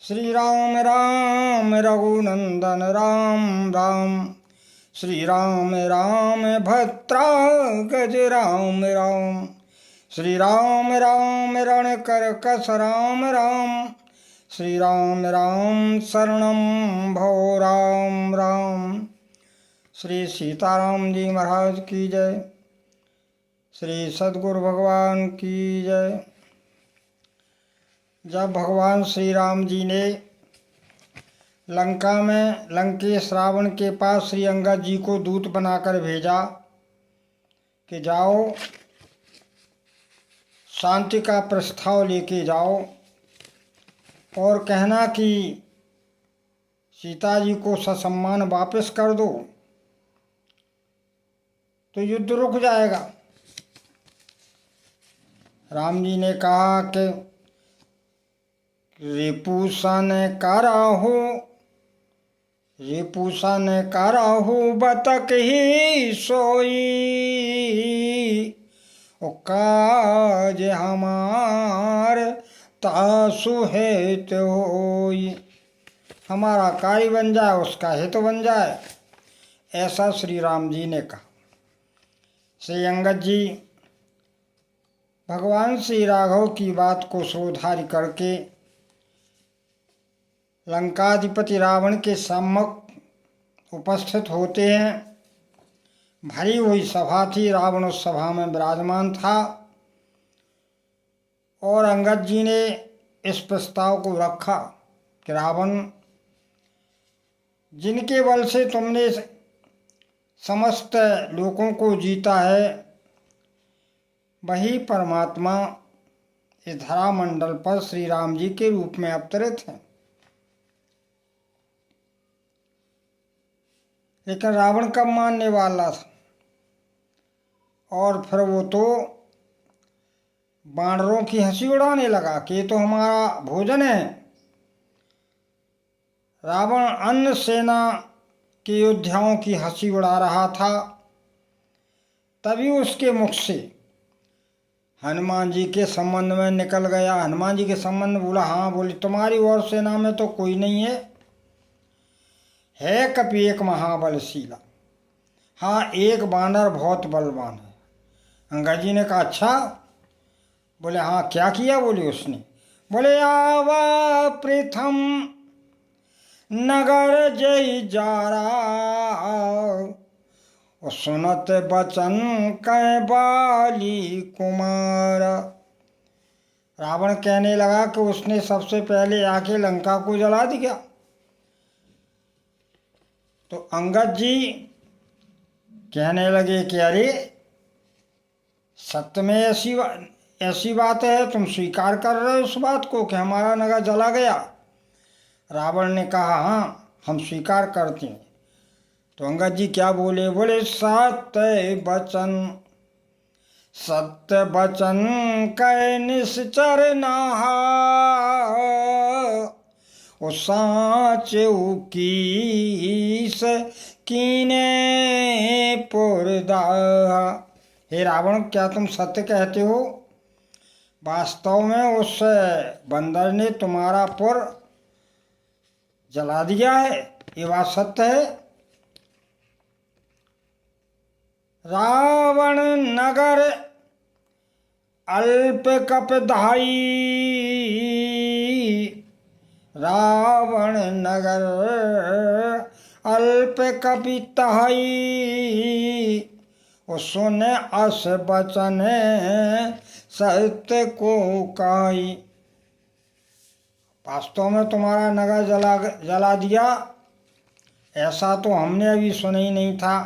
श्री राम राम रघुनंदन राम राम। श्री राम राम भद्रा गज राम राम। श्री राम राम रण कर कस राम राम। श्री राम राम शरणम भो राम राम। श्री सीताराम जी महाराज की जय। श्री सद्गुरु भगवान की जय। जब भगवान श्री राम जी ने लंका में लंकेश रावण के पास श्री अंगद जी को दूत बनाकर भेजा कि जाओ शांति का प्रस्ताव लेके जाओ और कहना कि सीता जी को ससम्मान वापस कर दो तो युद्ध रुक जाएगा। राम जी ने कहा कि रिपुसन कराहु बतक ही सोई ओ काज हमार तासु हित होई। हमारा कार्य बन जाए, उसका हित बन जाए, ऐसा श्री राम जी ने कहा। श्री अंगद जी भगवान श्री राघव की बात को शोधार्य करके लंकाधिपति रावण के सम्मुख उपस्थित होते हैं। भरी हुई सभा थी, रावण उस सभा में विराजमान था और अंगद जी ने इस प्रस्ताव को रखा कि रावण, जिनके बल से तुमने समस्त लोगों को जीता है, वही परमात्मा इस धरामंडल पर श्री राम जी के रूप में अवतरित हैं। लेकिन रावण कब मानने वाला था? और फिर वो तो बानरों की हंसी उड़ाने लगा कि ये तो हमारा भोजन है। रावण अन्य सेना के योद्धाओं की हंसी उड़ा रहा था, तभी उसके मुख से हनुमान जी के संबंध में निकल गया। हनुमान जी के संबंध में बोला, हाँ बोले, तुम्हारी और सेना में तो कोई नहीं है कपि एक महाबलशीला। हाँ, एक बानर बहुत बलवान है। अंगद जी ने कहा, अच्छा? बोले, हाँ, क्या किया? बोले उसने, बोले, आवा प्रथम नगर जय जारा और सुनत बचन कै बाली कुमार। रावण कहने लगा कि उसने सबसे पहले आके लंका को जला दिया। तो अंगद जी कहने लगे कि अरे सत्य में ऐसी बात है, तुम स्वीकार कर रहे हो उस बात को कि हमारा नगर जला गया? रावण ने कहा, हाँ, हम स्वीकार करते हैं। तो अंगद जी क्या बोले? बोले, सत्य बचन कै निश्चर नहा ओ साँचे कीस कीने पुरदाहा। हे रावण, क्या तुम सत्य कहते हो? वास्तव में उस बंदर ने तुम्हारा पुर जला दिया है, ये बात सत्य है? रावण नगर अल्प कपधाई, रावण नगर अल्प कपिताई ओ सुन अस बचन सत्य को काई। वास्तव में तुम्हारा नगर जला दिया, ऐसा तो हमने अभी सुना ही नहीं था।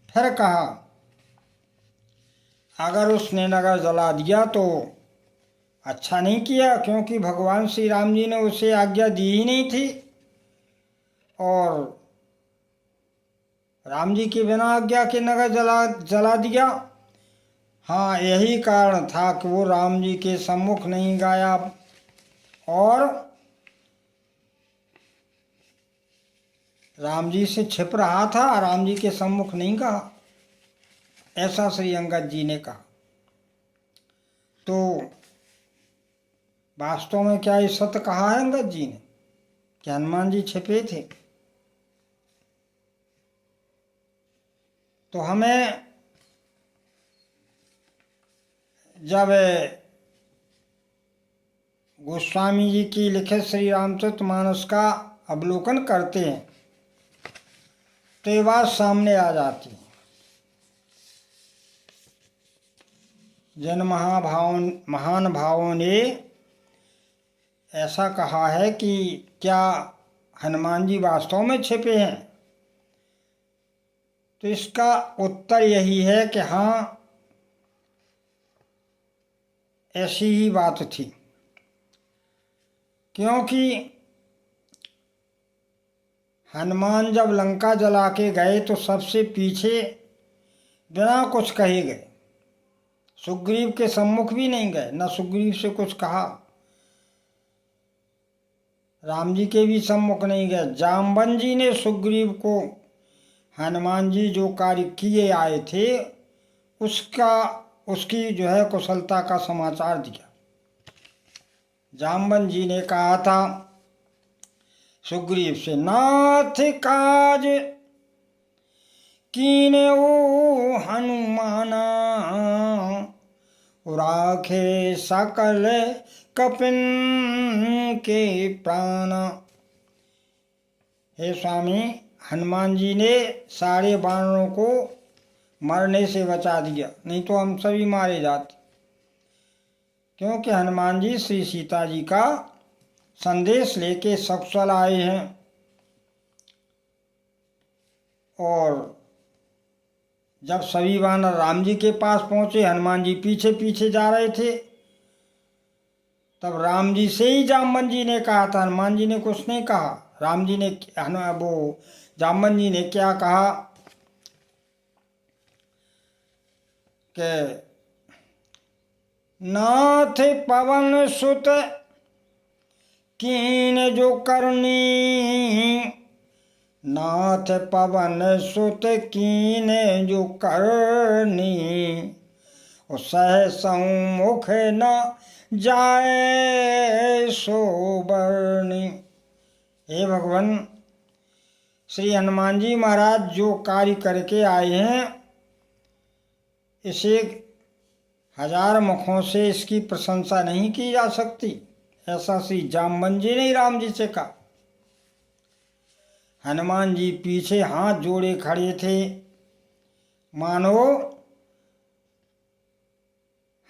फिर कहा, अगर उसने नगर जला दिया तो अच्छा नहीं किया, क्योंकि भगवान श्री राम जी ने उसे आज्ञा दी ही नहीं थी और राम जी के बिना आज्ञा के नगर जला दिया। हाँ, यही कारण था कि वो राम जी के सम्मुख नहीं गाया और राम जी से छिप रहा था, राम जी के सम्मुख नहीं कहा, ऐसा श्री अंगद जी ने कहा। तो वास्तव में क्या ये सत्य कहा है अंगद जी ने कि हनुमान जी छिपे थे? तो हमें जब गोस्वामी जी की लिखित श्री रामचरितमानस का अवलोकन करते हैं तो ये बात सामने आ जाती है। जिन महान भावों ने ऐसा कहा है कि क्या हनुमान जी वास्तव में छिपे हैं, तो इसका उत्तर यही है कि हाँ, ऐसी ही बात थी। क्योंकि हनुमान जब लंका जला के गए तो सबसे पीछे बिना कुछ कहे गए, सुग्रीव के सम्मुख भी नहीं गए, न सुग्रीव से कुछ कहा, राम जी के भी सम्मुख नहीं गए। जामवन जी ने सुग्रीव को हनुमान जी जो कार्य किए आए थे उसकी जो है कुशलता का समाचार दिया। जामवन जी ने कहा था सुग्रीव से, नाथ काज कीने ओ हनुमाना, राखे सकल कपिन के प्राण। हे स्वामी, हनुमान जी ने सारे वानरों को मरने से बचा दिया, नहीं तो हम सभी मारे जाते। क्योंकि हनुमान जी श्री सीता जी का संदेश लेके सकुशल आए हैं। और जब सभी वानर राम जी के पास पहुंचे, हनुमान जी पीछे पीछे जा रहे थे, तब राम जी से ही जामवन जी ने कहा था, हनुमान जी ने कुछ नहीं कहा। राम जी ने वो जामवन जी ने क्या कहा कि नाथ पवन सुत कीन जो करनी, नाथ पवन सुत कीन जो करनी, सहसौ मुख न जाए सो बरनी। हे भगवान, श्री हनुमान जी महाराज जो कार्य करके आए हैं, इसे 1000 मुखों से इसकी प्रशंसा नहीं की जा सकती। ऐसा श्री जामवन जी ने राम जी से कहा। हनुमान जी पीछे हाथ जोड़े खड़े थे, मानो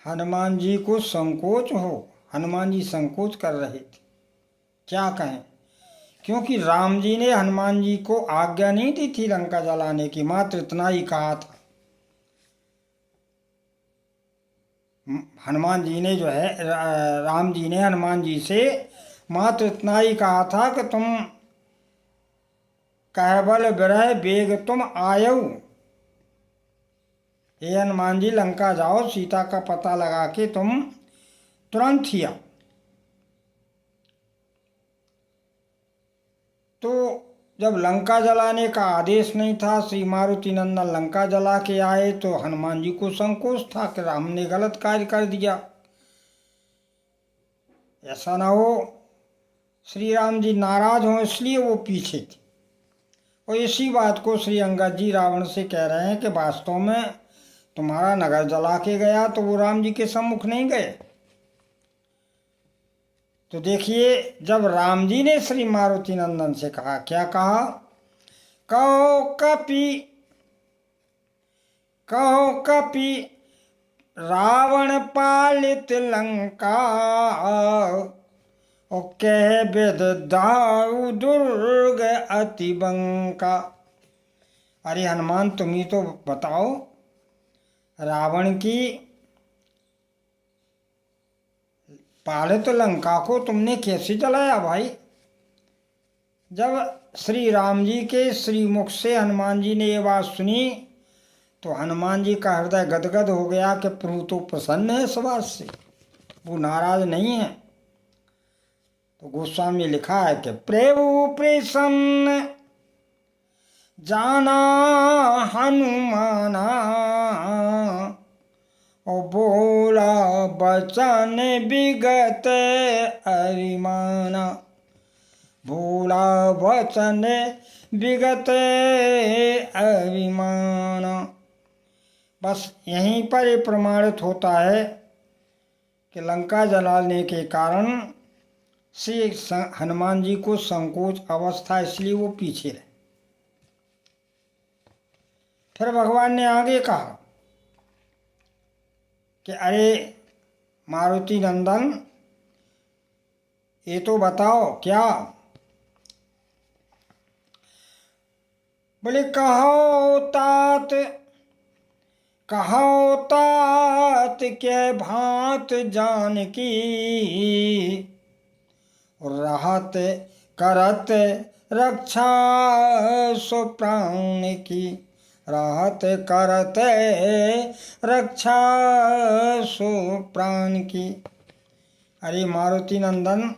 हनुमान जी को संकोच हो। हनुमान जी संकोच कर रहे थे, क्या कहें, क्योंकि राम जी ने हनुमान जी को आज्ञा नहीं दी थी लंका जलाने की, मात्र इतना ही कहा था। हनुमान जी ने जो है राम जी ने हनुमान जी से मात्र इतना ही कहा था कि तुम कहबल विरह बेग तुम आयऊ। हे हनुमान जी, लंका जाओ, सीता का पता लगा के तुम तुरंत ही आओ। तो जब लंका जलाने का आदेश नहीं था, श्री मारुति नंदन लंका जला के आए, तो हनुमान जी को संकोच था कि राम ने गलत कार्य कर दिया। ऐसा ना हो श्री राम जी नाराज हों, इसलिए वो पीछे थे। और इसी बात को श्री अंगद जी रावण से कह रहे हैं कि वास्तव में तुम्हारा नगर जला के गया तो वो राम जी के सम्मुख नहीं गए। तो देखिए, जब राम जी ने श्री मारुति नंदन से कहा, क्या कहा, कहो कपि रावण पालित लंका, और कह विद दाऊ दुर्ग अति बंका। अरे हनुमान, तुम ही तो बताओ, रावण की पालित लंका को तुमने कैसे जलाया भाई? जब श्री राम जी के श्री मुख से हनुमान जी ने ये बात सुनी तो हनुमान जी का हृदय गदगद हो गया कि प्रभु तो प्रसन्न है इस बात से, वो नाराज नहीं है। तो गोस्वामी लिखा है कि प्रभु प्रसन्न जाना हनुमाना, और बोला बचन विगत अरिमाना, बोला वचन विगत अभिमाना। बस यहीं पर ये प्रमाणित होता है कि लंका जलाने के कारण से हनुमान जी को संकोच अवस्था, इसलिए वो पीछे रहे। फिर भगवान ने आगे कहा कि अरे मारुति नंदन, ये तो बताओ क्या? बोले कहो तात, कहो तात के भांत जान की, रहत करत रक्षा सो प्राण की, रहत करत रक्षा सो प्राण की। अरे मारुति नंदन,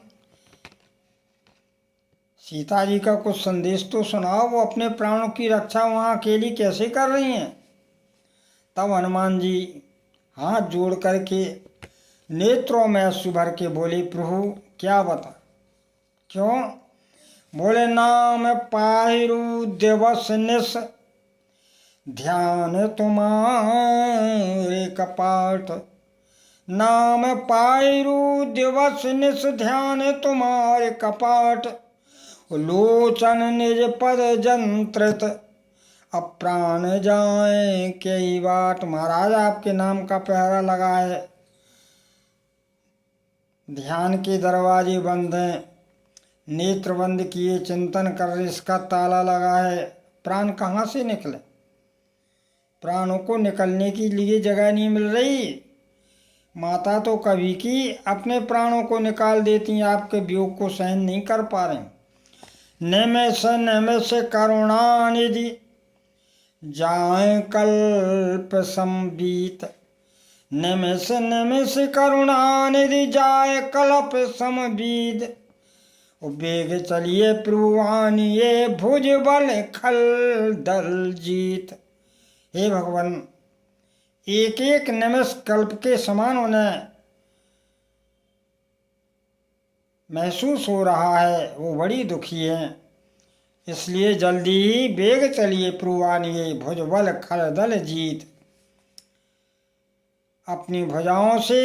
सीता जी का कुछ संदेश तो सुनाओ, वो अपने प्राणों की रक्षा वहाँ अकेली कैसे कर रही हैं? तब हनुमान जी हाथ जोड़ करके नेत्रों में अश्रु भर के बोले, प्रभु क्या बता? क्यों? बोले नाम पाहिरु दिवस निस, ध्यान तुम्हारे कपाट, नाम पाहिरु दिवस निस, ध्यान तुम्हारे कपाट, लोचन निज पद जंत्रित, अप्राण जाए कई बाट। महाराज आपके नाम का पहरा लगा है, ध्यान के दरवाजे बंद हैं, नेत्र बंद किए चिंतन कर रहे, इसका ताला लगा है, प्राण कहाँ से निकले? प्राणों को निकलने के लिए जगह नहीं मिल रही। माता तो कभी की अपने प्राणों को निकाल देती हैं, आपके वियोग को सहन नहीं कर पा रहे। निमेष करुणानिधि जाए कल्प संबीत, निमेष करुणानिधि जाए कल्प समबीत, वेग चलिए प्रभुवानिए भुज बल खल दल जीत। हे भगवान, एक एक निमेष कल्प के समान उन्हें महसूस हो रहा है, वो बड़ी दुखी है, इसलिए जल्दी ही वेग चलिए प्रभुवानिए भुज बल खल दल जीत। अपनी भुजाओं से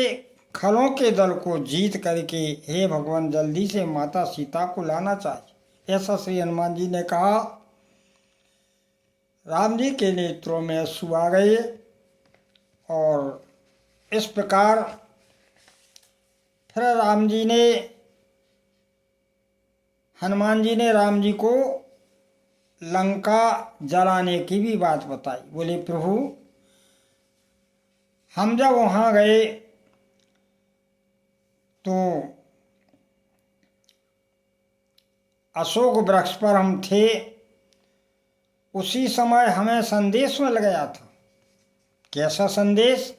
खलों के दल को जीत करके हे भगवान जल्दी से माता सीता को लाना चाहिए, ऐसा श्री हनुमान जी ने कहा। राम जी के नेत्रों में अश्रु आ गए और इस प्रकार फिर हनुमान जी ने राम जी को लंका जलाने की भी बात बताई। बोले प्रभु, हम जब वहाँ गए तो अशोक वृक्ष पर हम थे, उसी समय हमें संदेश मिल गया था। कैसा संदेश?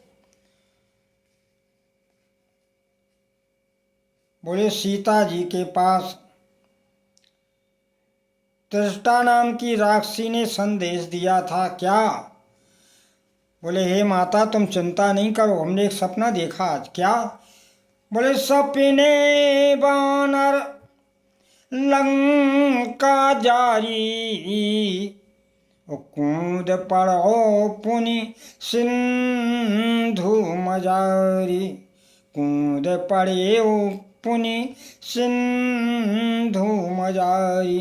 बोले सीता जी के पास त्रिष्टा नाम की राक्षसी ने संदेश दिया था। क्या? बोले हे माता तुम चिंता नहीं करो, हमने एक सपना देखा आज। क्या? बोले सपने बानर लंका जारी, कूद पड़ो पुनि सिंधु मजारी, कूद पड़े पुनि सिंधु मजारी।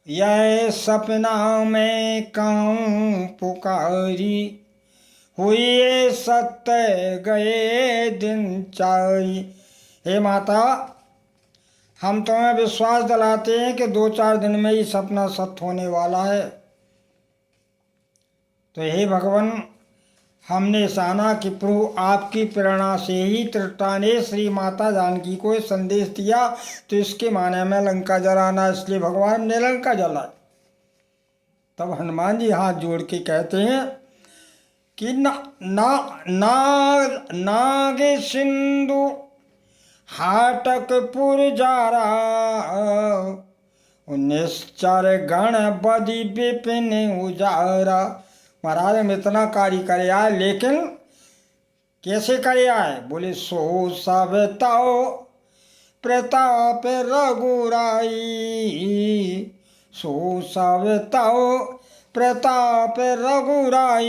यह सपना में कहूँ पुकारी, हुए सत्य गए दिन चारी। हे माता, हम तुम्हें विश्वास दिलाते हैं कि 2-4 दिन में ही सपना सत्य होने वाला है। तो हे भगवान, हमने जाना कि प्रभु आपकी प्रेरणा से ही त्रिष्टा ने श्री माता जानकी को संदेश दिया, तो इसके माने में लंका जलाना, इसलिए भगवान ने लंका जला। तब हनुमान जी हाथ जोड़ के कहते हैं कि नागे सिंधु हाटकपुर जारा, निश्चर गण बदि विपिन उजारा, महाराज हम इतना कार्य करे आए, लेकिन कैसे करे आए? बोले सो सब ताओ प्रताप रघुराई, सो सब ताओ प्रताप रघुराई,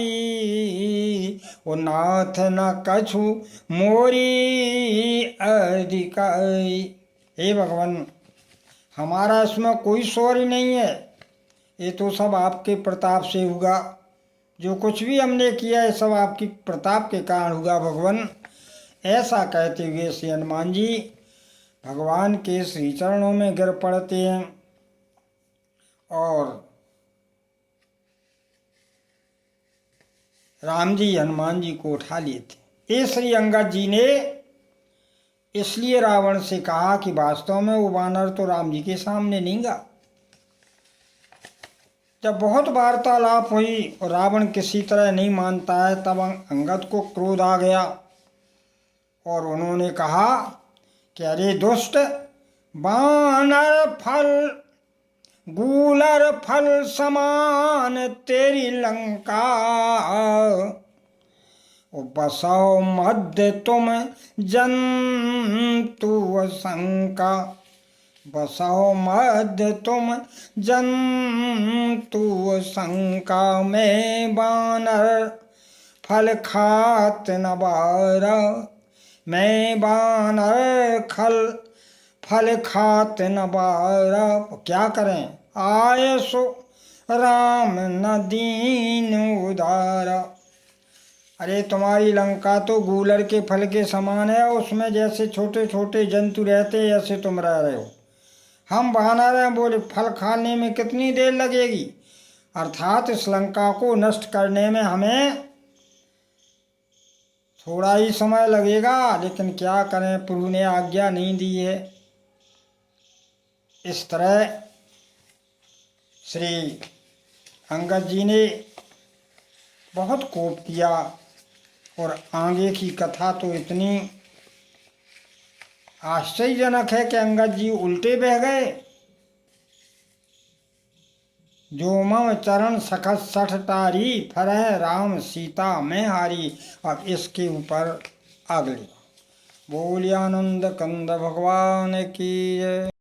ओ नाथ न कछु मोरी अधिकाई। हे भगवान, हमारा इसमें कोई शौर्य नहीं है, ये तो सब आपके प्रताप से हुआ। जो कुछ भी हमने किया है सब आपकी प्रताप के कारण हुआ भगवान। ऐसा कहते हुए श्री हनुमान जी भगवान के श्री चरणों में गिर पड़ते हैं और राम जी हनुमान जी को उठा लिए थे। ये श्री अंगद जी ने इसलिए रावण से कहा कि वास्तव में वो वानर तो राम जी के सामने नहीं गा। जब बहुत वार्तालाप हुई और रावण किसी तरह नहीं मानता है, तब अंगद को क्रोध आ गया और उन्होंने कहा कि अरे दुष्ट, बानर फल गूलर फल समान तेरी लंका, बसो मध्य तुम जंतु शंका, बसो मध्य तुम जंतु शंका, में बानर फल खात न बारा, मैं बानर फल खात न बारा। क्या करें, आय सो राम न दीन उदारा। अरे तुम्हारी लंका तो गूलर के फल के समान है, उसमें जैसे छोटे छोटे जंतु रहते ऐसे तुम रह रहे हो। हम वानर हैं, बोले फल खाने में कितनी देर लगेगी, अर्थात इस लंका को नष्ट करने में हमें थोड़ा ही समय लगेगा, लेकिन क्या करें, प्रभु ने आज्ञा नहीं दी है। इस तरह श्री अंगद जी ने बहुत कोप किया और आगे की कथा तो इतनी आश्चर्यजनक है कि अंगद जी उल्टे बह गए। जो मम चरण सखत सठ तारी, फरह राम सीता मैं हारी। अब इसके ऊपर अगली बोलिए आनंद कंद भगवान की जय।